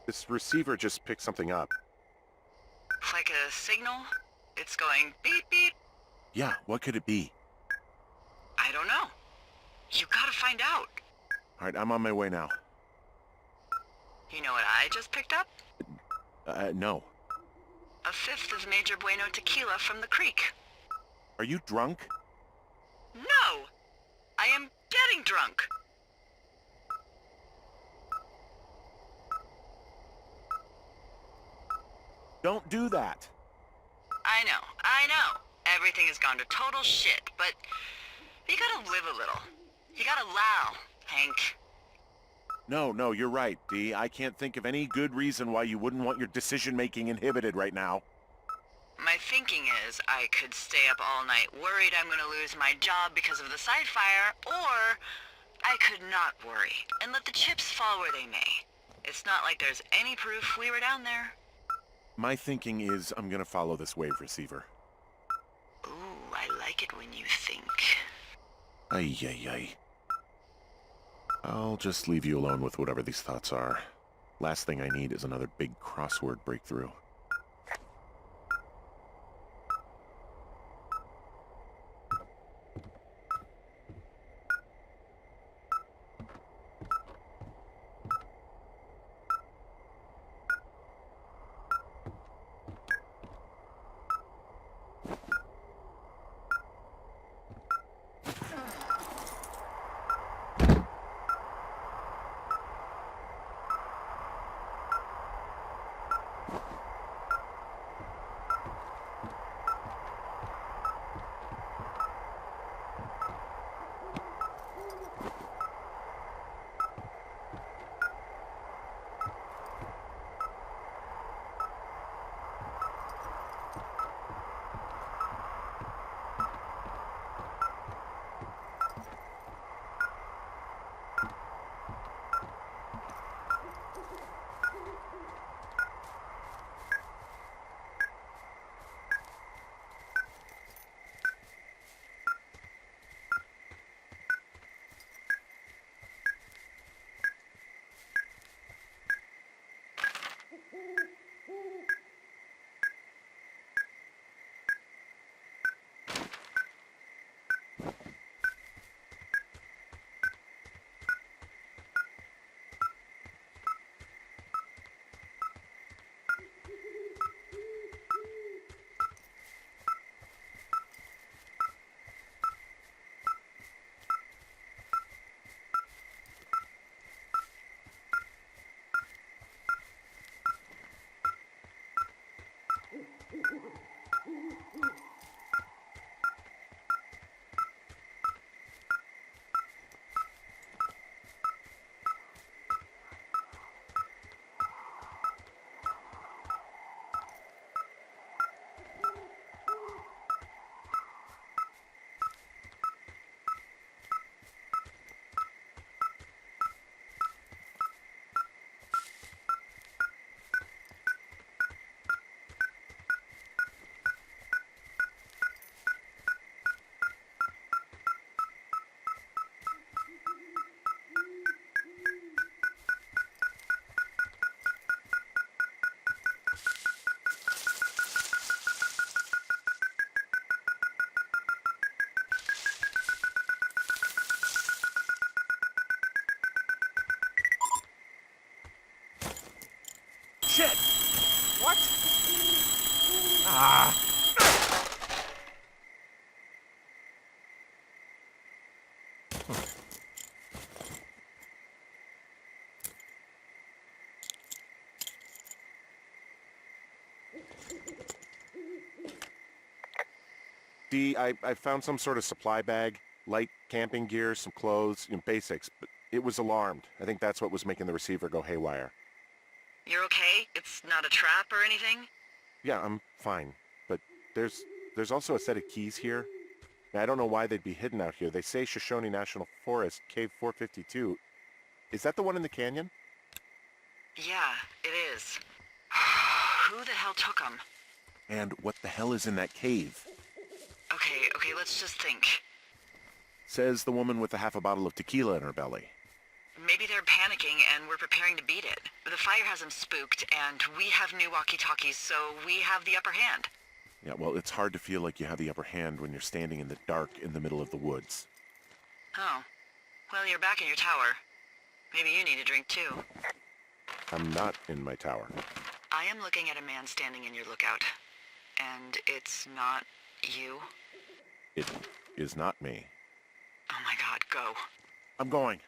This receiver just picked something up. Like a signal? It's going beep beep? Yeah, what could it be? I don't know. You gotta find out. Alright, I'm on my way now. You know what I just picked up? No. A fifth of Major Bueno tequila from the creek. Are you drunk? No! I am getting drunk. Don't do that. I know. Everything has gone to total shit, but you gotta live a little. You gotta allow, Hank. No, you're right, Dee. I can't think of any good reason why you wouldn't want your decision-making inhibited right now. My thinking is I could stay up all night worried I'm gonna lose my job because of the side fire, or I could not worry and let the chips fall where they may. It's not like there's any proof we were down there. My thinking is I'm gonna follow this wave receiver. Ooh, I like it when you think. Ay. I'll just leave you alone with whatever these thoughts are. Last thing I need is another big crossword breakthrough. Shit! What? Ah! Dee, I found some sort of supply bag, light camping gear, some clothes, basics, but it was alarmed. I think that's what was making the receiver go haywire. You're okay? It's not a trap or anything? Yeah, I'm fine, but there's also a set of keys here. I don't know why they'd be hidden out here. They say Shoshone National Forest, Cave 452. Is that the one in the canyon? Yeah, it is. Who the hell took them? And what the hell is in that cave? Okay, let's just think. Says the woman with the half a bottle of tequila in her belly. Maybe they're panicking and we're preparing to beat it. The fire has them spooked, and we have new walkie-talkies, so we have the upper hand. Yeah, well, it's hard to feel like you have the upper hand when you're standing in the dark in the middle of the woods. Oh. Well, you're back in your tower. Maybe you need a drink, too. I'm not in my tower. I am looking at a man standing in your lookout. And it's not you? It is not me. Oh my god, go. I'm going.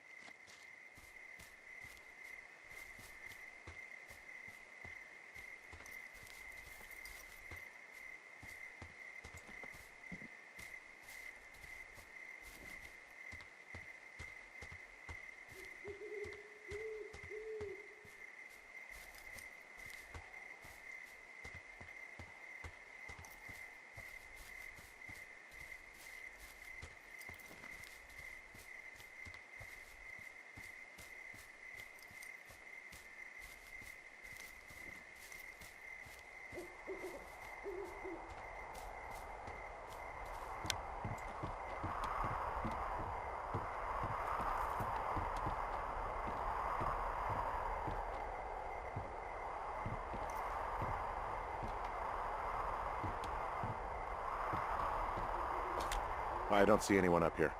I don't see anyone up here.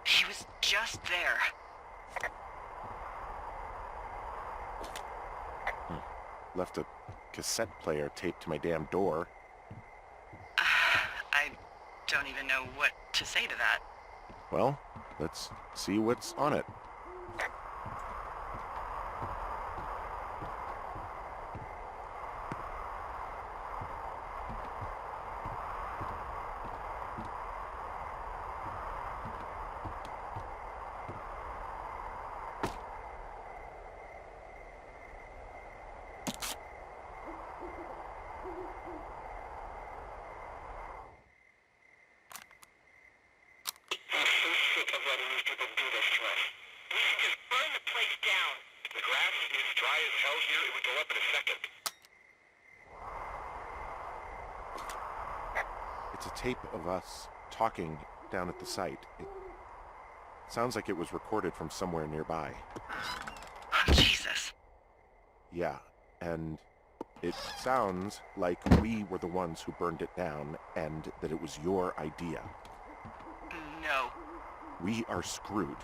He was just there. Left a cassette player taped to my damn door. I don't even know what to say to that. Well, let's see what's on it. It's a tape of us talking down at the site. It sounds like it was recorded from somewhere nearby. Oh, Jesus. Yeah, and it sounds like we were the ones who burned it down and that it was your idea. No. We are screwed.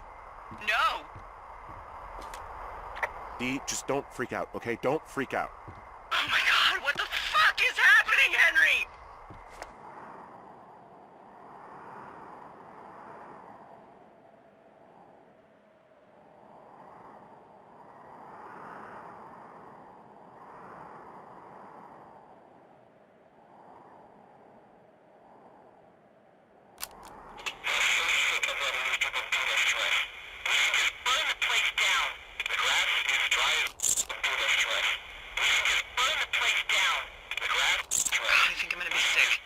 No! Dee, just don't freak out, okay? Don't freak out. Oh my god, what the fuck is happening, Henry? I think I'm gonna be sick.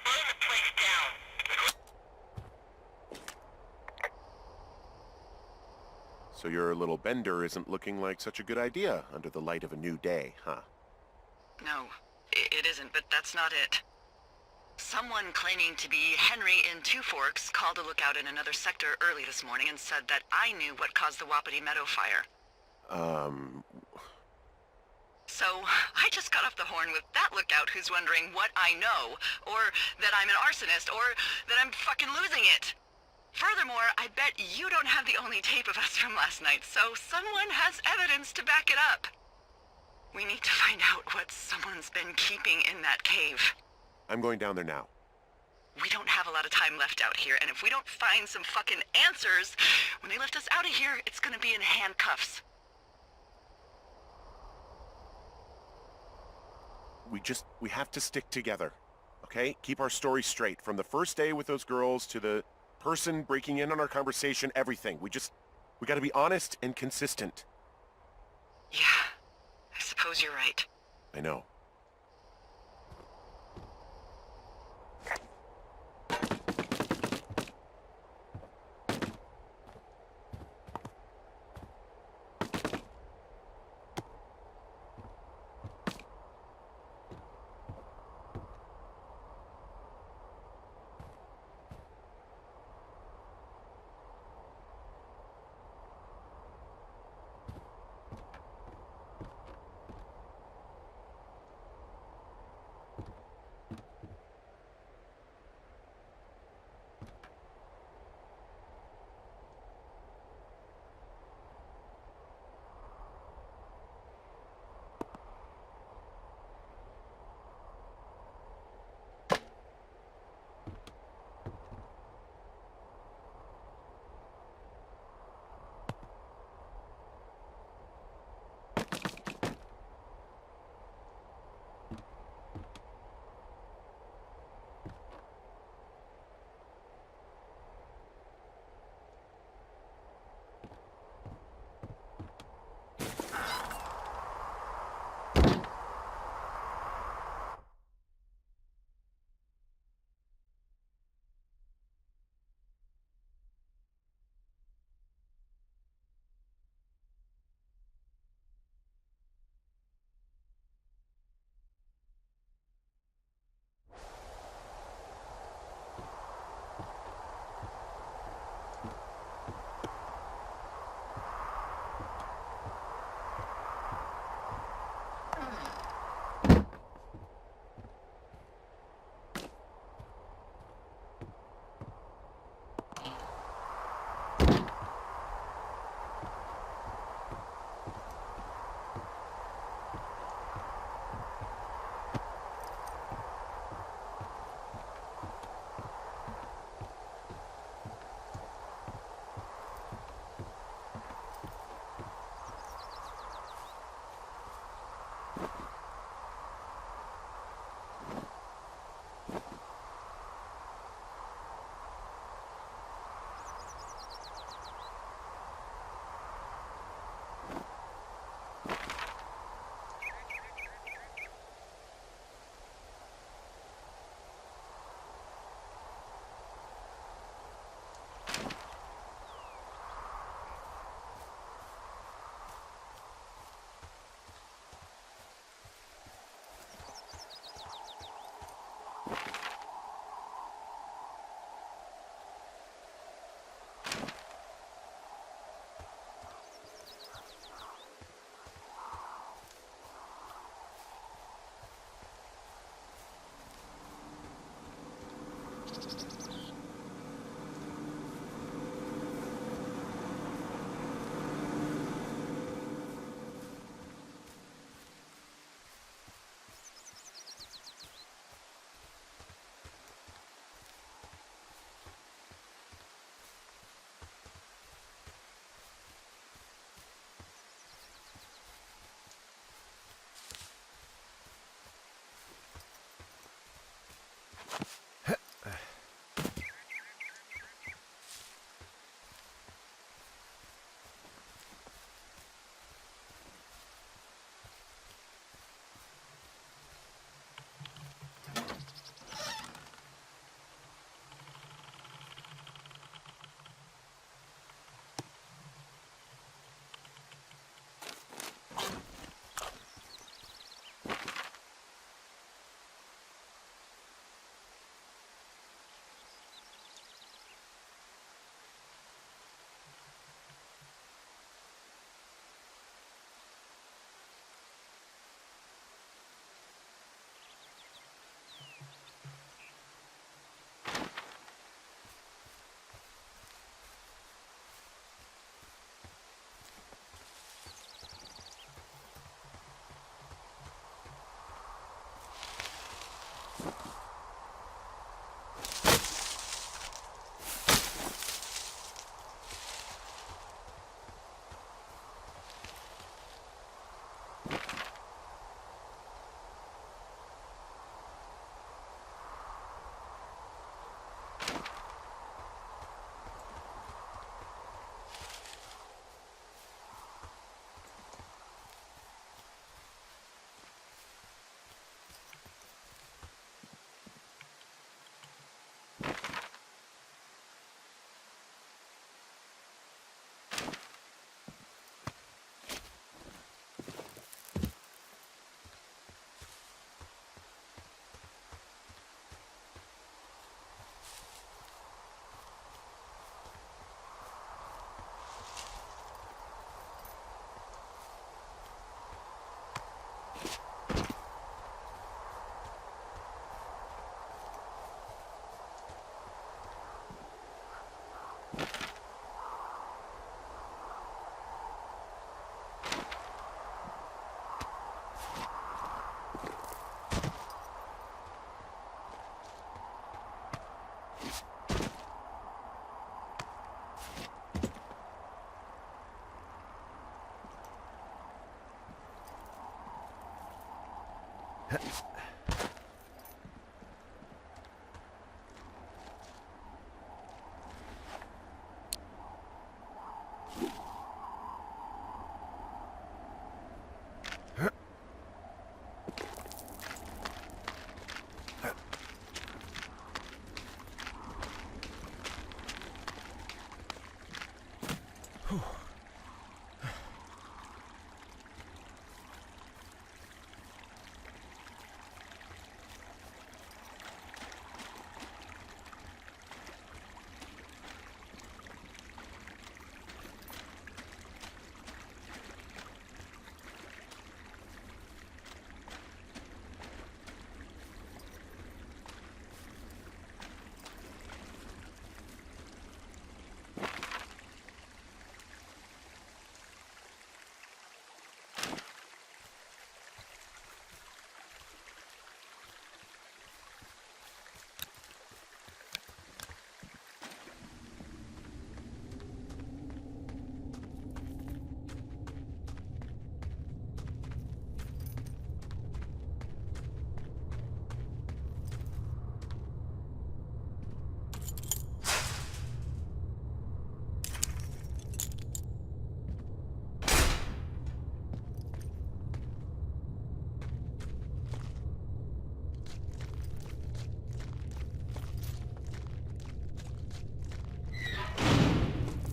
So your little bender isn't looking like such a good idea under the light of a new day, huh? No, it isn't, but that's not it. Someone claiming to be Henry in Two Forks called a lookout in another sector early this morning and said that I knew what caused the Wapiti Meadow fire. So, I just got off the horn with that lookout who's wondering what I know, or that I'm an arsonist, or that I'm fucking losing it. Furthermore, I bet you don't have the only tape of us from last night, so someone has evidence to back it up. We need to find out what someone's been keeping in that cave. I'm going down there now. We don't have a lot of time left out here, and if we don't find some fucking answers, when they lift us out of here, it's gonna be in handcuffs. We have to stick together, okay? Keep our story straight. From the first day with those girls to the person breaking in on our conversation, everything. We gotta be honest and consistent. Yeah, I suppose you're right. I know.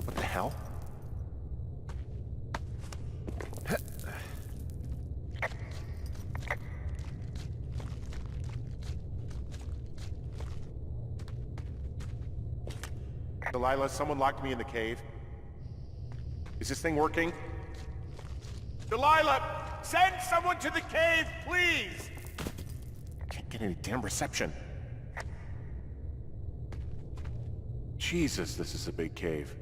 What the hell? Delilah, someone locked me in the cave. Is this thing working? Delilah! Send someone to the cave, please! Can't get any damn reception. Jesus, this is a big cave.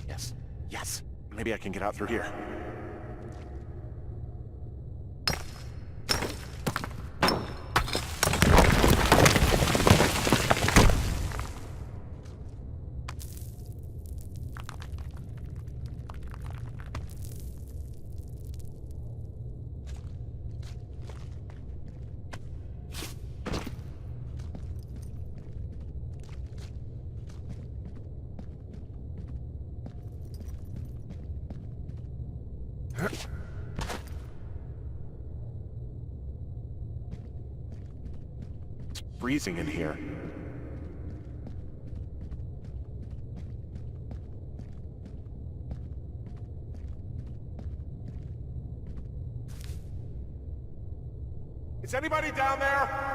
Yes, yes. Maybe I can get out through here. It's freezing in here. Is anybody down there?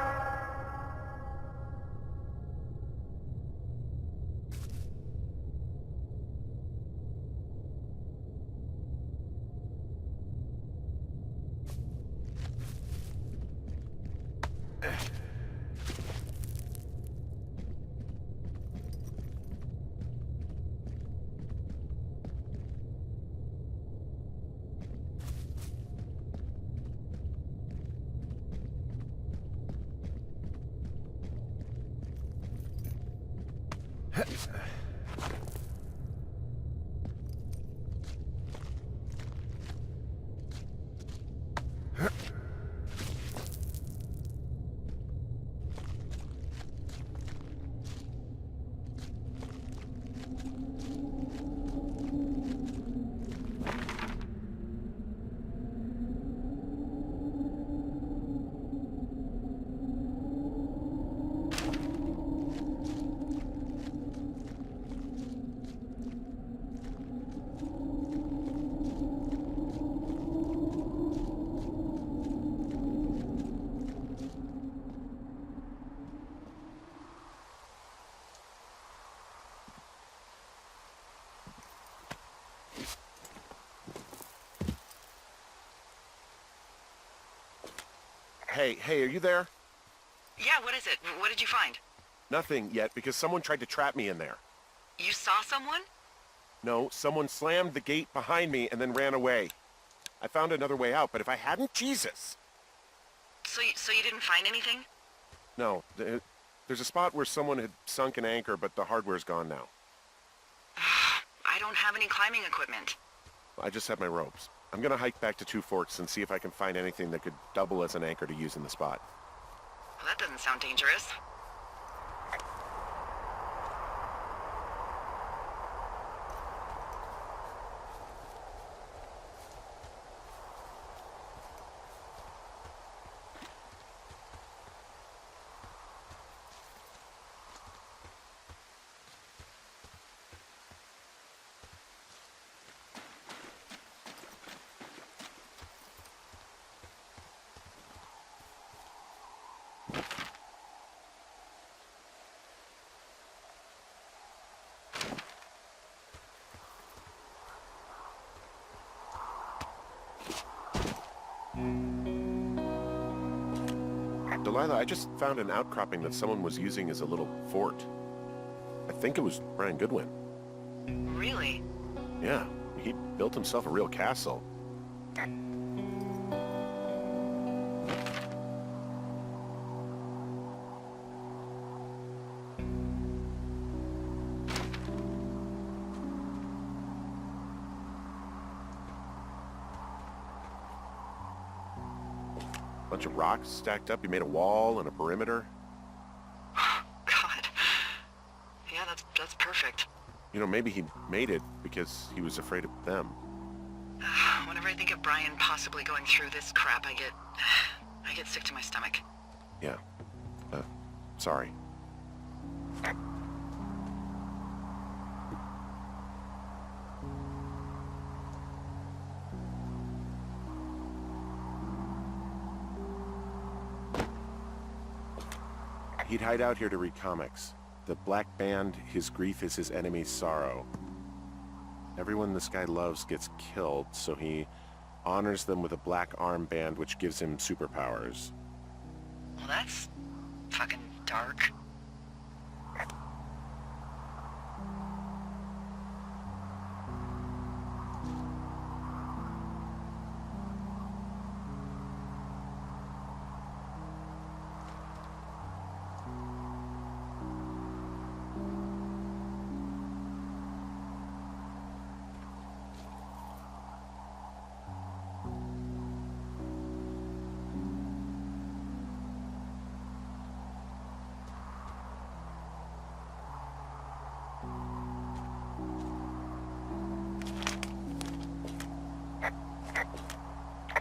Hey, are you there? Yeah, what is it? What did you find? Nothing yet, because someone tried to trap me in there. You saw someone? No, someone slammed the gate behind me and then ran away. I found another way out, but if I hadn't, Jesus! So you didn't find anything? No, there's a spot where someone had sunk an anchor, but the hardware's gone now. I don't have any climbing equipment. I just have my ropes. I'm gonna hike back to Two Forks and see if I can find anything that could double as an anchor to use in the spot. Well, that doesn't sound dangerous. Delilah, I just found an outcropping that someone was using as a little fort. I think it was Brian Goodwin. Really? Yeah, he built himself a real castle. Bunch of rocks stacked up. He made a wall and a perimeter. God. Yeah, that's perfect. You know, maybe he made it because he was afraid of them. Whenever I think of Brian possibly going through this crap, I get sick to my stomach. Yeah. Sorry. He'd hide out here to read comics. The Black Band, his grief is his enemy's sorrow. Everyone this guy loves gets killed, so he honors them with a black armband which gives him superpowers. Well, that's fucking dark.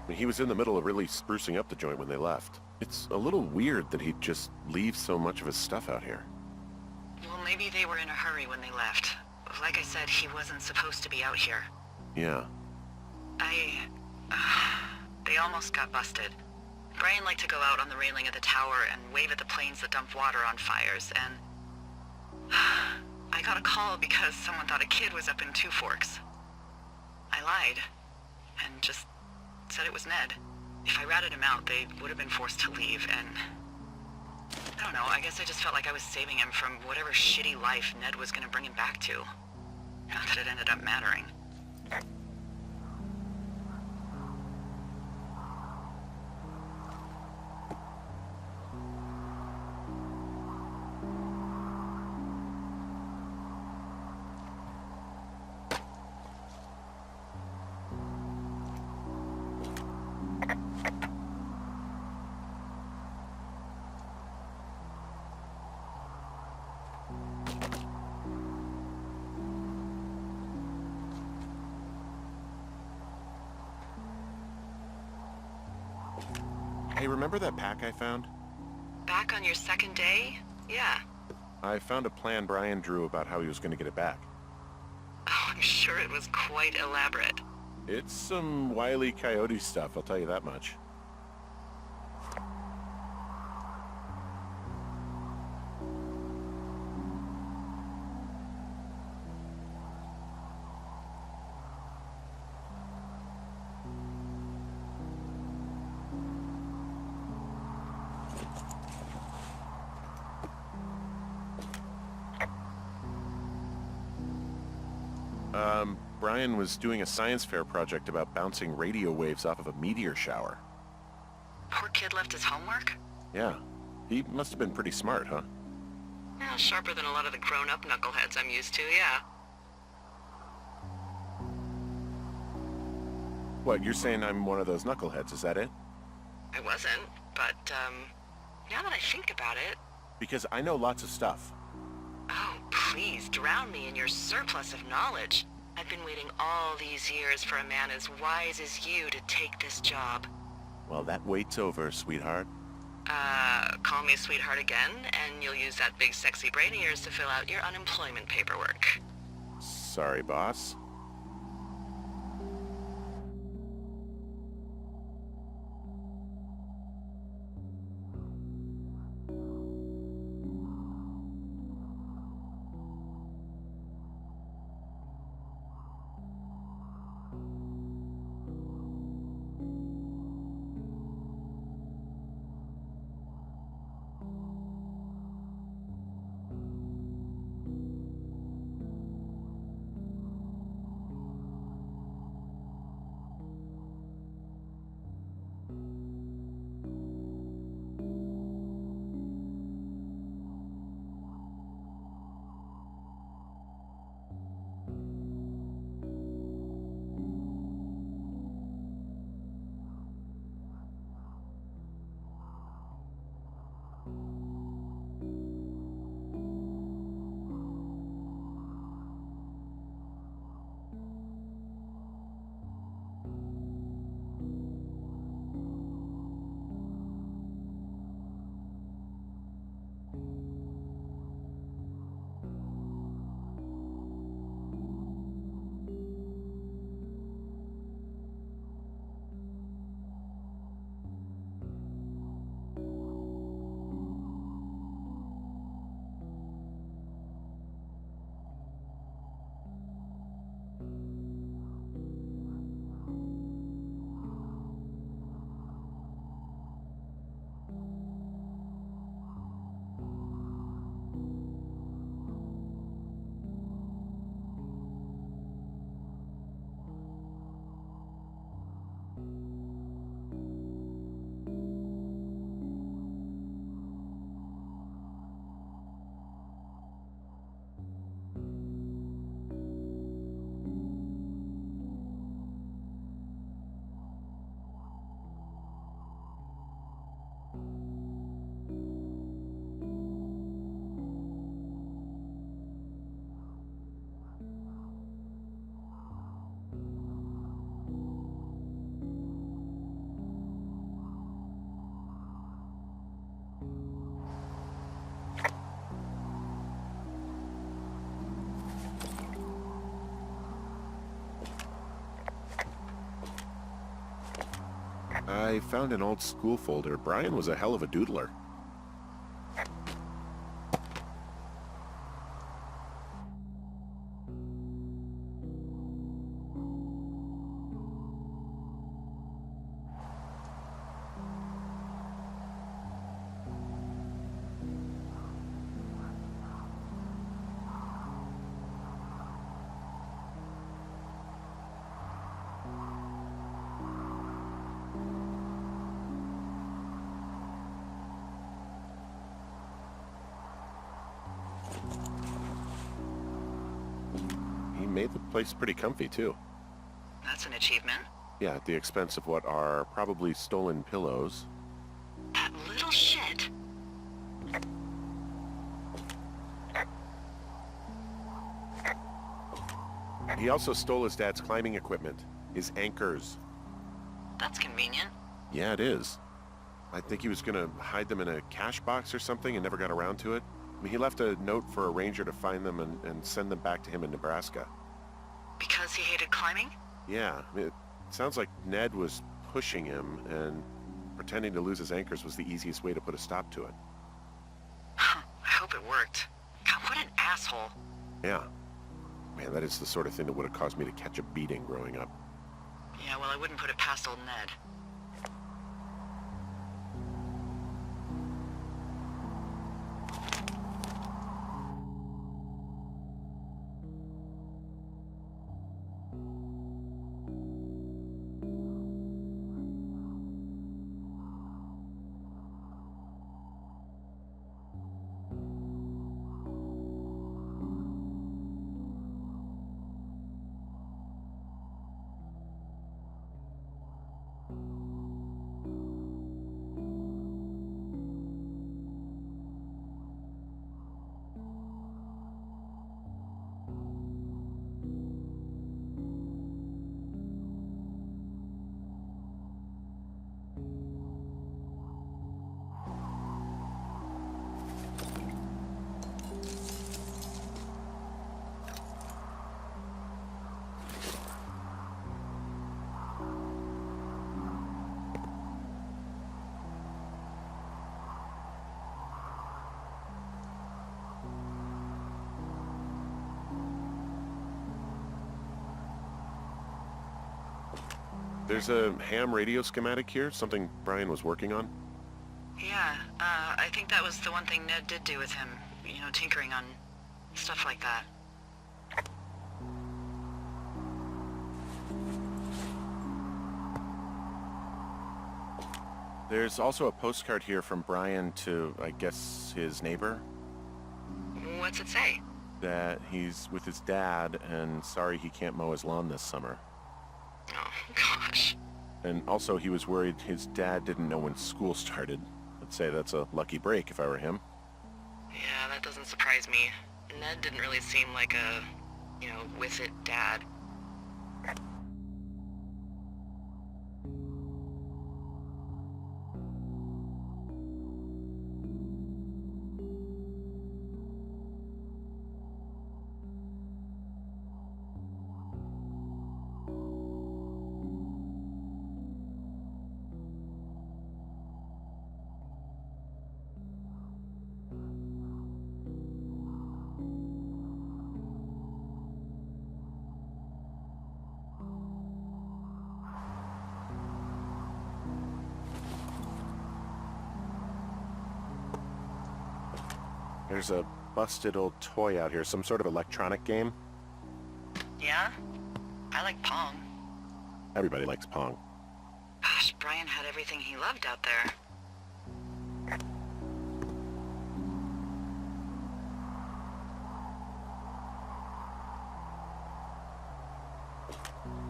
He was in the middle of really sprucing up the joint when they left. It's a little weird that he'd just leave so much of his stuff out here. Well, maybe they were in a hurry when they left. Like I said, he wasn't supposed to be out here. Yeah. They almost got busted. Brian liked to go out on the railing of the tower and wave at the planes that dumped water on fires, and I got a call because someone thought a kid was up in Two Forks. I lied, and just said it was Ned. If I ratted him out, they would have been forced to leave, and I don't know, I guess I just felt like I was saving him from whatever shitty life Ned was gonna bring him back to. Not that it ended up mattering. Hey, remember that pack I found? Back on your second day? Yeah. I found a plan Brian drew about how he was going to get it back. Oh, I'm sure it was quite elaborate. It's some Wile E. Coyote stuff, I'll tell you that much. Brian was doing a science fair project about bouncing radio waves off of a meteor shower. Poor kid left his homework? Yeah. He must have been pretty smart, huh? Yeah, sharper than a lot of the grown-up knuckleheads I'm used to, yeah. What, you're saying I'm one of those knuckleheads, is that it? I wasn't, but, now that I think about it... Because I know lots of stuff. Oh, please, drown me in your surplus of knowledge. I've been waiting all these years for a man as wise as you to take this job. Well, that wait's over, sweetheart. Call me sweetheart again, and you'll use that big sexy brain of yours to fill out your unemployment paperwork. Sorry, boss. I found an old school folder. Brian was a hell of a doodler. Made the place pretty comfy, too. That's an achievement. Yeah, at the expense of what are probably stolen pillows. That little shit. He also stole his dad's climbing equipment, his anchors. That's convenient. Yeah, it is. I think he was gonna hide them in a cash box or something and never got around to it. I mean, he left a note for a ranger to find them and send them back to him in Nebraska. Because he hated climbing? Yeah, I mean, it sounds like Ned was pushing him, and pretending to lose his anchors was the easiest way to put a stop to it. I hope it worked. God, what an asshole. Yeah. Man, that is the sort of thing that would have caused me to catch a beating growing up. Yeah, well, I wouldn't put it past old Ned. There's a ham radio schematic here, something Brian was working on. Yeah, I think that was the one thing Ned did do with him. You know, tinkering on stuff like that. There's also a postcard here from Brian to, I guess, his neighbor. What's it say? That he's with his dad and sorry he can't mow his lawn this summer. Oh, gosh. And also he was worried his dad didn't know when school started. I'd say that's a lucky break if I were him. Yeah, that doesn't surprise me. Ned didn't really seem like a, you know, with it dad. There's a busted old toy out here, some sort of electronic game. Yeah? I like Pong. Everybody likes Pong. Gosh, Brian had everything he loved out there.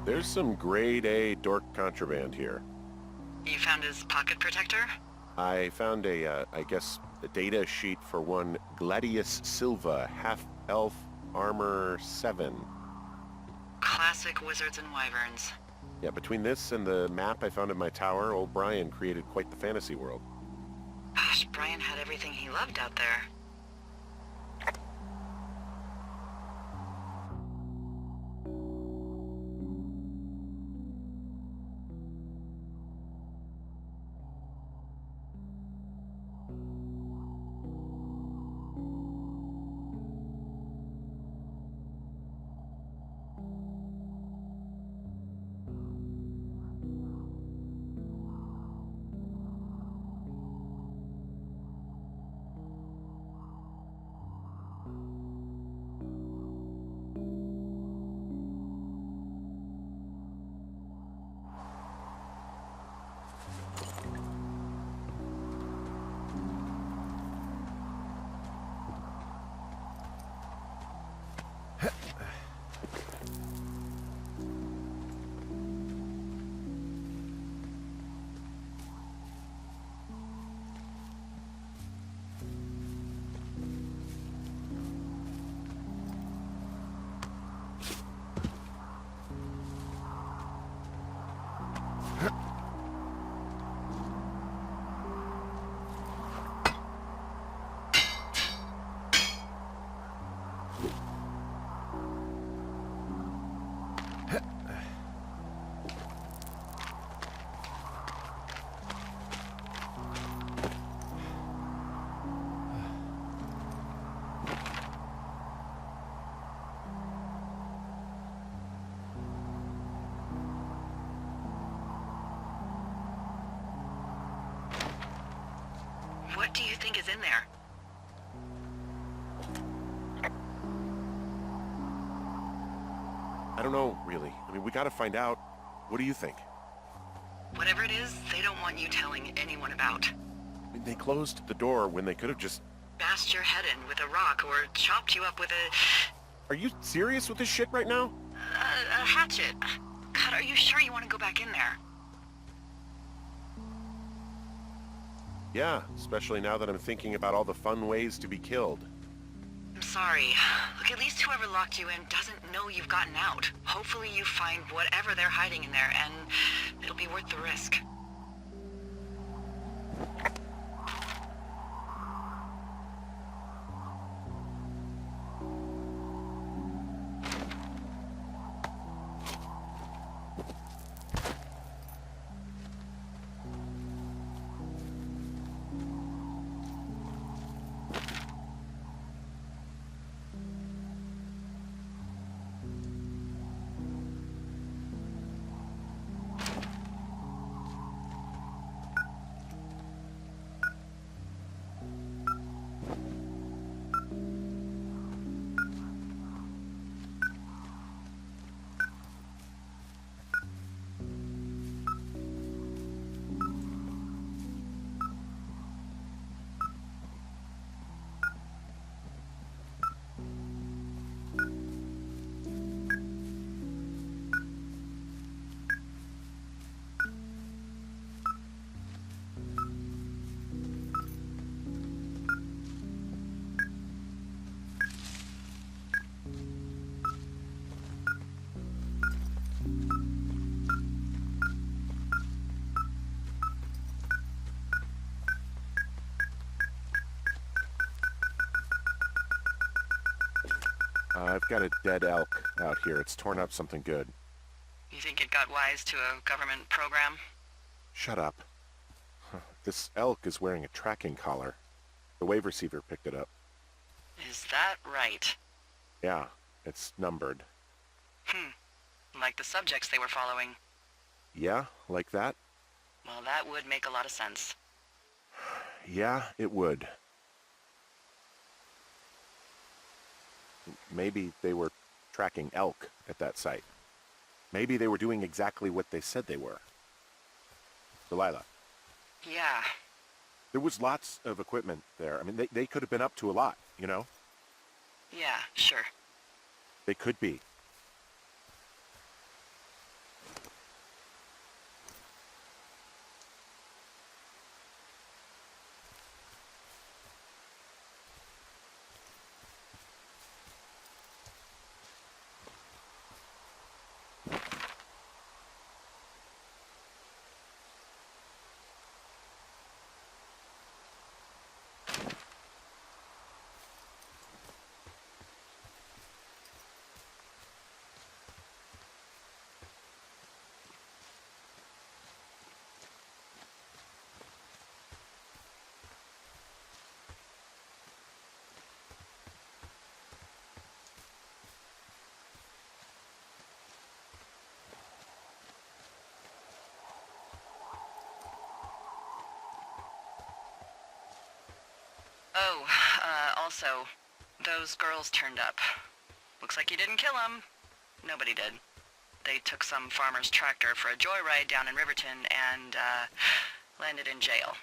There's some grade A dork contraband here. You found his pocket protector? I found a data sheet for one Gladius Silva, half-elf armor 7. Classic wizards and wyverns. Yeah, between this and the map I found in my tower, old Brian created quite the fantasy world. Gosh, Brian had everything he loved out there. What do you think is in there? I don't know, really. I mean, we gotta find out. What do you think? Whatever it is, they don't want you telling anyone about. I mean, they closed the door when they could have just... Bashed your head in with a rock or chopped you up with Are you serious with this shit right now? a hatchet. God, are you sure you want to go back in there? Yeah, especially now that I'm thinking about all the fun ways to be killed. I'm sorry. Look, at least whoever locked you in doesn't know you've gotten out. Hopefully you find whatever they're hiding in there, and it'll be worth the risk. I've got a dead elk out here. It's torn up something good. You think it got wise to a government program? Shut up. This elk is wearing a tracking collar. The wave receiver picked it up. Is that right? Yeah, it's numbered. Like the subjects they were following. Yeah, like that? Well, that would make a lot of sense. Yeah, it would. Maybe they were tracking elk at that site. Maybe they were doing exactly what they said they were. Delilah. Yeah. There was lots of equipment there. I mean, they could have been up to a lot, you know? Yeah, sure. They could be. Oh, also, those girls turned up. Looks like you didn't kill them. Nobody did. They took some farmer's tractor for a joyride down in Riverton and, landed in jail.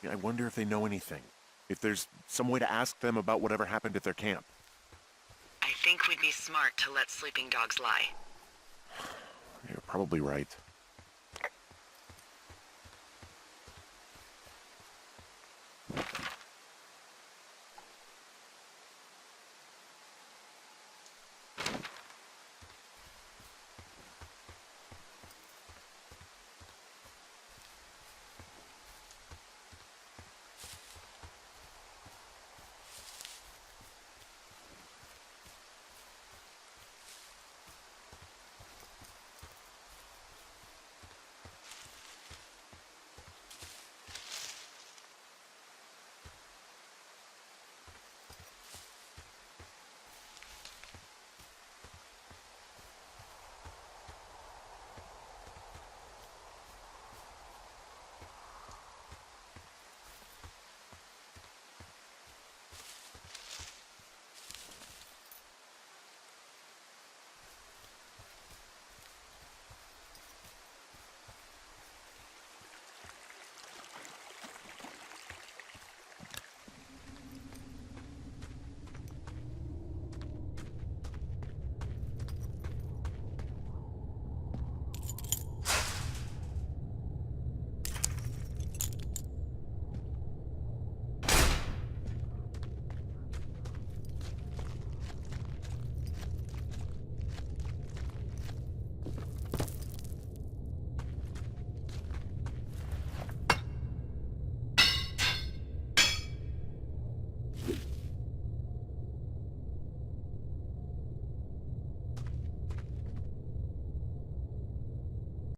I wonder if they know anything. If there's some way to ask them about whatever happened at their camp. I think we'd be smart to let sleeping dogs lie. You're probably right.